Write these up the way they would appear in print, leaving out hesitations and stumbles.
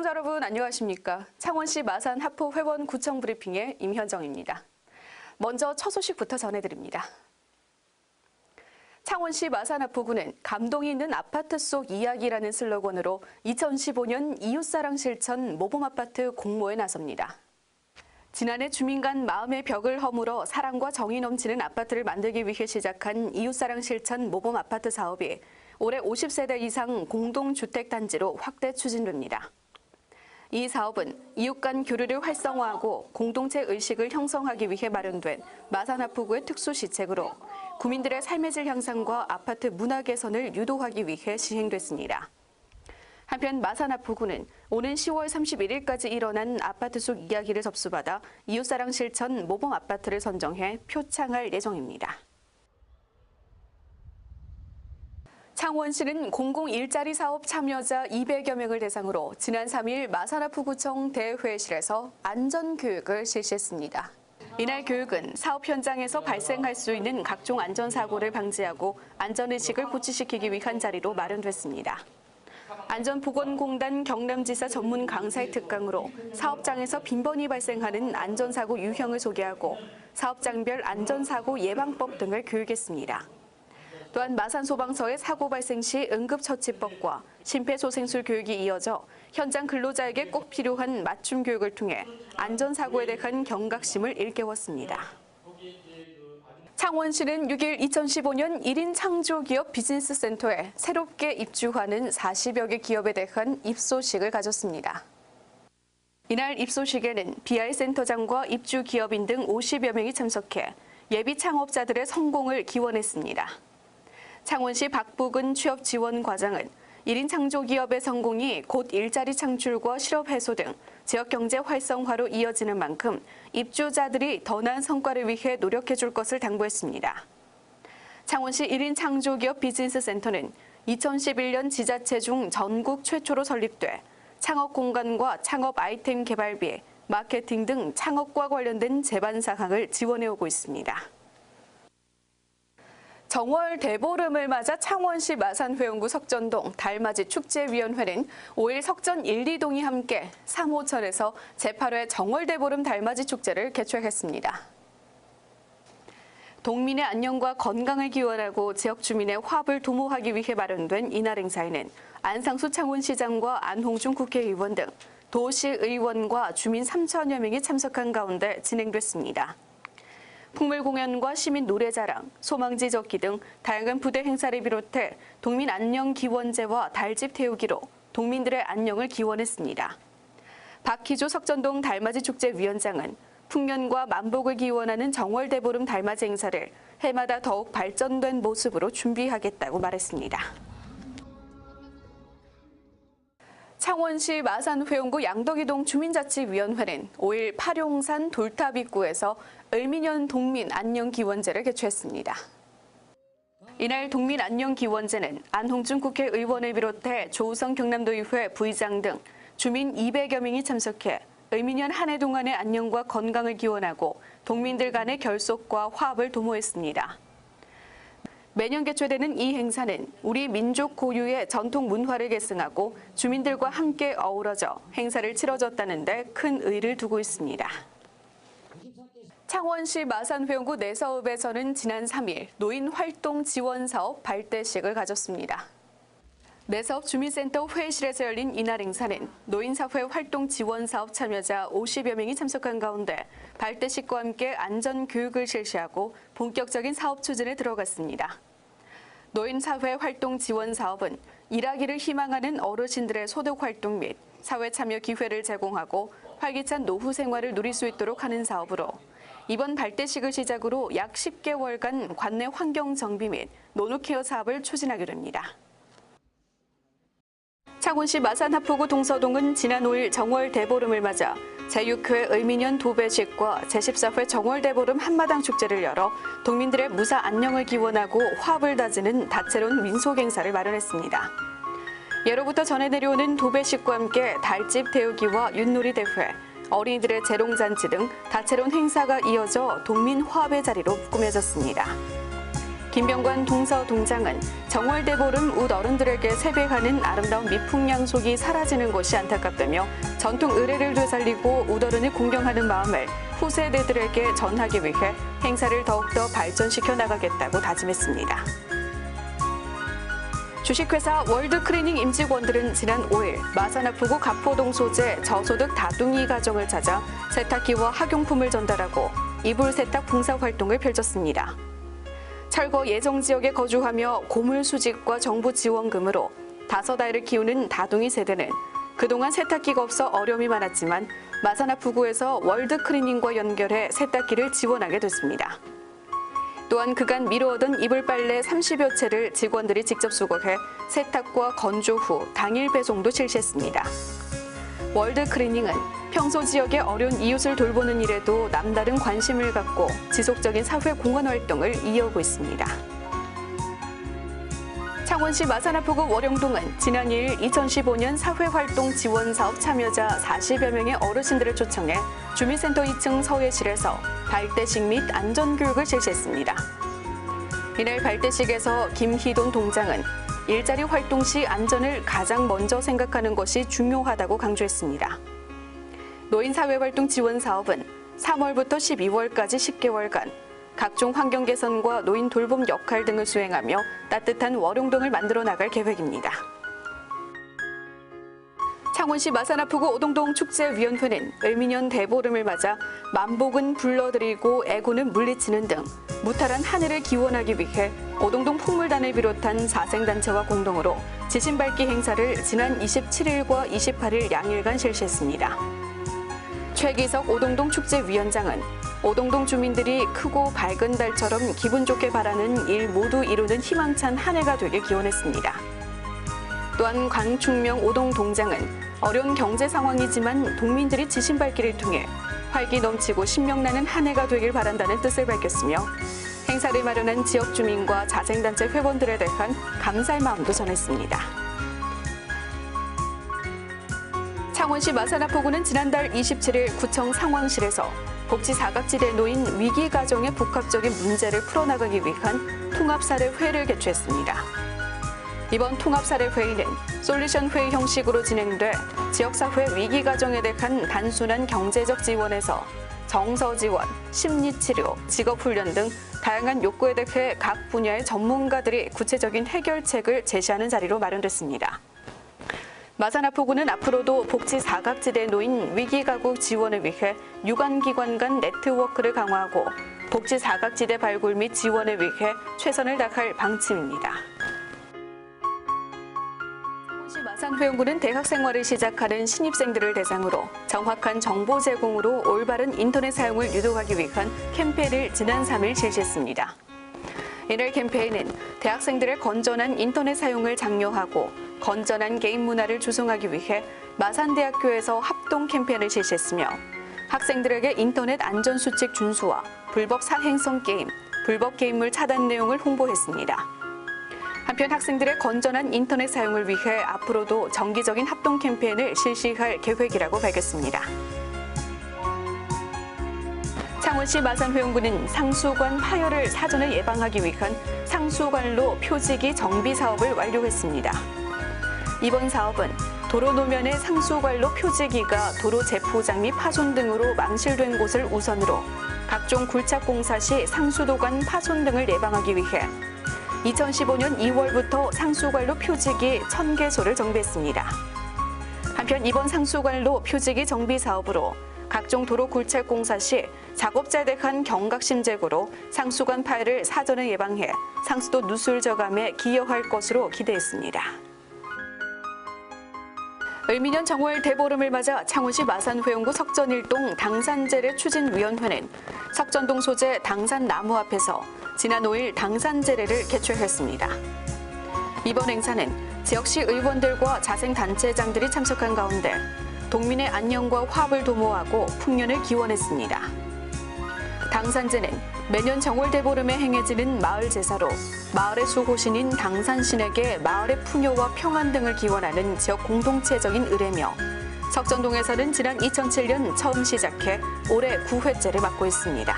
시청자 여러분 안녕하십니까? 창원시 마산 하포 회원 구청 브리핑의 임현정입니다. 먼저 첫 소식부터 전해드립니다. 창원시 마산 하포구는 감동이 있는 아파트 속 이야기라는 슬로건으로 2015년 이웃사랑 실천 모범아파트 공모에 나섭니다. 지난해 주민 간 마음의 벽을 허물어 사랑과 정이 넘치는 아파트를 만들기 위해 시작한 이웃사랑 실천 모범아파트 사업이 올해 50세대 이상 공동주택단지로 확대 추진됩니다. 이 사업은 이웃 간 교류를 활성화하고 공동체 의식을 형성하기 위해 마련된 마산 하포구의 특수 시책으로 구민들의 삶의 질 향상과 아파트 문화 개선을 유도하기 위해 시행됐습니다. 한편 마산 하포구는 오는 10월 31일까지 일어난 아파트 속 이야기를 접수받아 이웃사랑 실천 모범 아파트를 선정해 표창할 예정입니다. 창원시는 공공일자리 사업 참여자 200여 명을 대상으로 지난 3일 마산 하포구청 대회실에서 안전교육을 실시했습니다. 이날 교육은 사업 현장에서 발생할 수 있는 각종 안전사고를 방지하고 안전의식을 고취시키기 위한 자리로 마련됐습니다. 안전보건공단 경남지사 전문 강사의 특강으로 사업장에서 빈번히 발생하는 안전사고 유형을 소개하고 사업장별 안전사고 예방법 등을 교육했습니다. 또한 마산소방서의 사고 발생 시 응급처치법과 심폐소생술 교육이 이어져 현장 근로자에게 꼭 필요한 맞춤 교육을 통해 안전사고에 대한 경각심을 일깨웠습니다. 창원시는 6일 2015년 1인 창조기업 비즈니스 센터에 새롭게 입주하는 40여 개 기업에 대한 입소식을 가졌습니다. 이날 입소식에는 BI센터장과 입주 기업인 등 50여 명이 참석해 예비 창업자들의 성공을 기원했습니다. 창원시 박부근 취업지원과장은 1인 창조기업의 성공이 곧 일자리 창출과 실업 해소 등 지역경제 활성화로 이어지는 만큼 입주자들이 더 나은 성과를 위해 노력해 줄 것을 당부했습니다. 창원시 1인 창조기업 비즈니스 센터는 2011년 지자체 중 전국 최초로 설립돼 창업 공간과 창업 아이템 개발비, 마케팅 등 창업과 관련된 제반 사항을 지원해 오고 있습니다. 정월 대보름을 맞아 창원시 마산회원구 석전동 달맞이 축제위원회는 5일 석전 1, 2동이 함께 3호천에서 제8회 정월 대보름 달맞이 축제를 개최했습니다. 동민의 안녕과 건강을 기원하고 지역 주민의 화합을 도모하기 위해 마련된 이날 행사에는 안상수 창원시장과 안홍준 국회의원 등 도시의원과 주민 3천여 명이 참석한 가운데 진행됐습니다. 풍물 공연과 시민 노래자랑, 소망지 적기 등 다양한 부대 행사를 비롯해 동민 안녕 기원제와 달집 태우기로 동민들의 안녕을 기원했습니다. 박희조 석전동 달맞이 축제 위원장은 풍년과 만복을 기원하는 정월 대보름 달맞이 행사를 해마다 더욱 발전된 모습으로 준비하겠다고 말했습니다. 창원시 마산회원구 양덕이동 주민자치위원회는 5일 파룡산 돌탑 입구에서 을미년 동민 안녕 기원제를 개최했습니다. 이날 동민 안녕 기원제는 안홍준 국회의원을 비롯해 조우성 경남도의회 부의장 등 주민 200여 명이 참석해 을미년 한 해 동안의 안녕과 건강을 기원하고 동민들 간의 결속과 화합을 도모했습니다. 매년 개최되는 이 행사는 우리 민족 고유의 전통 문화를 계승하고 주민들과 함께 어우러져 행사를 치러졌다는 데 큰 의의를 두고 있습니다. 창원시 마산회원구 내서읍에서는 지난 3일 노인활동 지원사업 발대식을 가졌습니다. 내서읍 주민센터 회의실에서 열린 이날 행사는 노인사회 활동 지원사업 참여자 50여 명이 참석한 가운데 발대식과 함께 안전교육을 실시하고 본격적인 사업 추진에 들어갔습니다. 노인사회 활동 지원 사업은 일하기를 희망하는 어르신들의 소득 활동 및 사회 참여 기회를 제공하고 활기찬 노후 생활을 누릴 수 있도록 하는 사업으로 이번 발대식을 시작으로 약 10개월간 관내 환경 정비 및 노노케어 사업을 추진하게 됩니다. 창원시 마산 하포구 동서동은 지난 5일 정월 대보름을 맞아 제6회 을미년 도배식과 제14회 정월 대보름 한마당 축제를 열어 동민들의 무사 안녕을 기원하고 화합을 다지는 다채로운 민속 행사를 마련했습니다. 예로부터 전해 내려오는 도배식과 함께 달집 태우기와 윷놀이 대회, 어린이들의 재롱잔치 등 다채로운 행사가 이어져 동민 화합의 자리로 꾸며졌습니다. 김병관 동서동장은 정월대보름 웃 어른들에게 세배하는 아름다운 미풍양속이 사라지는 것이 안타깝다며 전통 의례를 되살리고 웃 어른을 공경하는 마음을 후세대들에게 전하기 위해 행사를 더욱더 발전시켜 나가겠다고 다짐했습니다. 주식회사 월드크리닝 임직원들은 지난 5일 마산 아프구 가포동 소재 저소득 다둥이 가정을 찾아 세탁기와 학용품을 전달하고 이불 세탁 봉사활동을 펼쳤습니다. 철거 예정 지역에 거주하며 고물 수집과 정부 지원금으로 5아이를 키우는 다둥이 세대는 그동안 세탁기가 없어 어려움이 많았지만 마산 아프구에서 월드크리닝과 연결해 세탁기를 지원하게 됐습니다. 또한 그간 미루어던 이불 빨래 30여 채를 직원들이 직접 수거해 세탁과 건조 후 당일 배송도 실시했습니다. 월드크리닝은 평소 지역의 어려운 이웃을 돌보는 일에도 남다른 관심을 갖고 지속적인 사회 공헌 활동을 이어오고 있습니다. 창원시 마산 아프구 월영동은 지난 2일 2015년 사회활동 지원사업 참여자 40여 명의 어르신들을 초청해 주민센터 2층 서예실에서 발대식 및 안전교육을 실시했습니다. 이날 발대식에서 김희돈 동장은 일자리 활동 시 안전을 가장 먼저 생각하는 것이 중요하다고 강조했습니다. 노인사회활동 지원사업은 3월부터 12월까지 10개월간 각종 환경 개선과 노인 돌봄 역할 등을 수행하며 따뜻한 월용동을 만들어 나갈 계획입니다. 창원시 마산 아프구 오동동 축제위원회는 을미년 대보름을 맞아 만복은 불러들이고 애고는 물리치는 등 무탈한 한 해를 기원하기 위해 오동동 풍물단을 비롯한 사생단체와 공동으로 지신밟기 행사를 지난 27일과 28일 양일간 실시했습니다. 최기석 오동동 축제위원장은 오동동 주민들이 크고 밝은 달처럼 기분 좋게 바라는 일 모두 이루는 희망찬 한 해가 되길 기원했습니다. 또한 강충명 오동동장은 어려운 경제 상황이지만 동민들이 지신밟기를 통해 활기 넘치고 신명나는 한 해가 되길 바란다는 뜻을 밝혔으며 행사를 마련한 지역 주민과 자생단체 회원들에 대한 감사의 마음도 전했습니다. 창원시 마산 아프구는 지난달 27일 구청 상황실에서 복지 사각지대 노인 위기 가정의 복합적인 문제를 풀어나가기 위한 통합사례회를 개최했습니다. 이번 통합사례회의는 솔루션 회의 형식으로 진행돼 지역사회 위기 가정에 대한 단순한 경제적 지원에서 정서 지원, 심리치료, 직업훈련 등 다양한 욕구에 대해 각 분야의 전문가들이 구체적인 해결책을 제시하는 자리로 마련됐습니다. 마산 아프구는 앞으로도 복지 사각지대 노인 위기가구 지원을 위해 유관기관 간 네트워크를 강화하고 복지 사각지대 발굴 및 지원을 위해 최선을 다할 방침입니다. 창원시 마산회원구는 대학 생활을 시작하는 신입생들을 대상으로 정확한 정보 제공으로 올바른 인터넷 사용을 유도하기 위한 캠페인을 지난 3일 실시했습니다. 이날 캠페인은 대학생들의 건전한 인터넷 사용을 장려하고 건전한 게임 문화를 조성하기 위해 마산대학교에서 합동 캠페인을 실시했으며 학생들에게 인터넷 안전수칙 준수와 불법 사행성 게임, 불법 게임물 차단 내용을 홍보했습니다. 한편 학생들의 건전한 인터넷 사용을 위해 앞으로도 정기적인 합동 캠페인을 실시할 계획이라고 밝혔습니다. 창원시 마산회원구는 상수관 파열을 사전에 예방하기 위한 상수관로 표지기 정비 사업을 완료했습니다. 이번 사업은 도로 노면의 상수관로 표지기가 도로 재포장 및 파손 등으로 망실된 곳을 우선으로 각종 굴착 공사 시 상수도관 파손 등을 예방하기 위해 2015년 2월부터 상수관로 표지기 1000개소를 정비했습니다. 한편 이번 상수관로 표지기 정비 사업으로 각종 도로 굴착 공사 시 작업자에 대한 경각심재구로 상수관 파열을 사전에 예방해 상수도 누출 저감에 기여할 것으로 기대했습니다. 을미년 정월 대보름을 맞아 창원시 마산회원구 석전일동 당산제례 추진위원회는 석전동 소재 당산나무 앞에서 지난 5일 당산제례를 개최했습니다. 이번 행사는 지역시 의원들과 자생단체장들이 참석한 가운데 동민의 안녕과 화합을 도모하고 풍년을 기원했습니다. 당산제는 매년 정월 대보름에 행해지는 마을 제사로 마을의 수호신인 당산신에게 마을의 풍요와 평안 등을 기원하는 지역 공동체적인 의례며 석전동에서는 지난 2007년 처음 시작해 올해 9회째를 맞고 있습니다.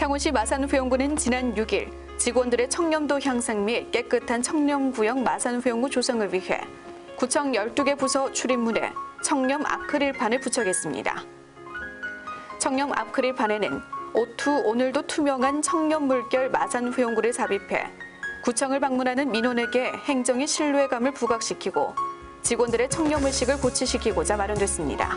창원시 마산후용구는 지난 6일 직원들의 청렴도 향상 및 깨끗한 청렴구역 마산후용구 조성을 위해 구청 12개 부서 출입문에 청렴 아크릴판을 부착했습니다. 청렴 아크릴판에는 오투 오늘도 투명한 청렴 물결 마산후용구를 삽입해 구청을 방문하는 민원에게 행정의 신뢰감을 부각시키고 직원들의 청렴의식을 고취시키고자 마련됐습니다.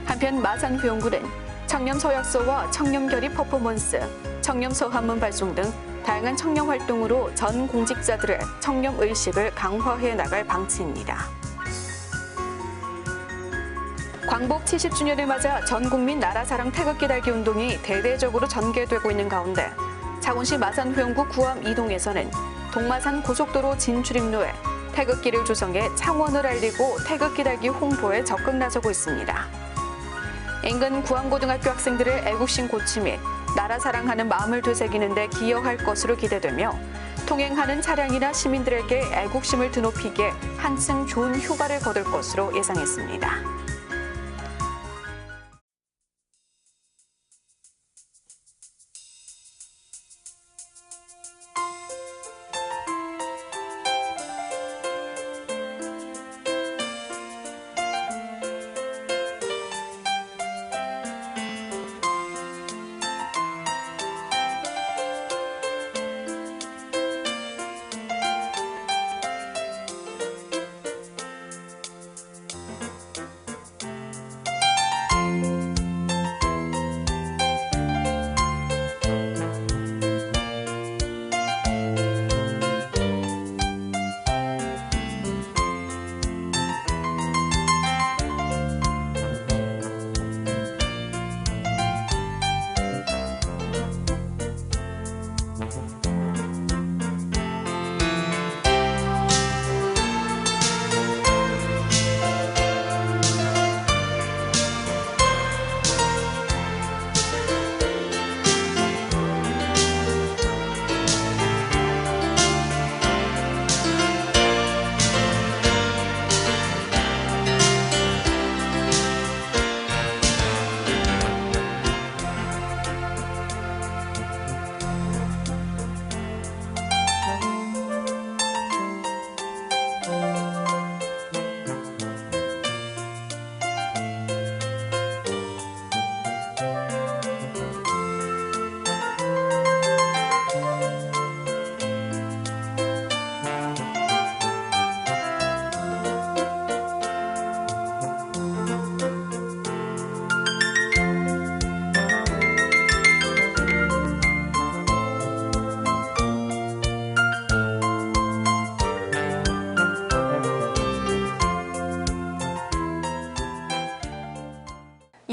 한편 마산후용구는 청렴 서약서와 청렴 결의 퍼포먼스, 청렴 서한문 발송 등 다양한 청렴 활동으로 전 공직자들의 청렴 의식을 강화해 나갈 방침입니다. 광복 70주년을 맞아 전 국민 나라사랑 태극기 달기 운동이 대대적으로 전개되고 있는 가운데 창원시 마산후용구 구암 2동에서는 동마산 고속도로 진출입로에 태극기를 조성해 창원을 알리고 태극기 달기 홍보에 적극 나서고 있습니다. 인근 구암고등학교 학생들의 애국심 고취 및 나라 사랑하는 마음을 되새기는 데 기여할 것으로 기대되며 통행하는 차량이나 시민들에게 애국심을 드높이기에 한층 좋은 효과를 거둘 것으로 예상했습니다.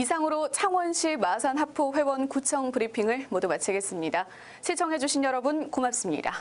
이상으로 창원시 마산하포 회원 구청 브리핑을 모두 마치겠습니다. 시청해주신 여러분 고맙습니다.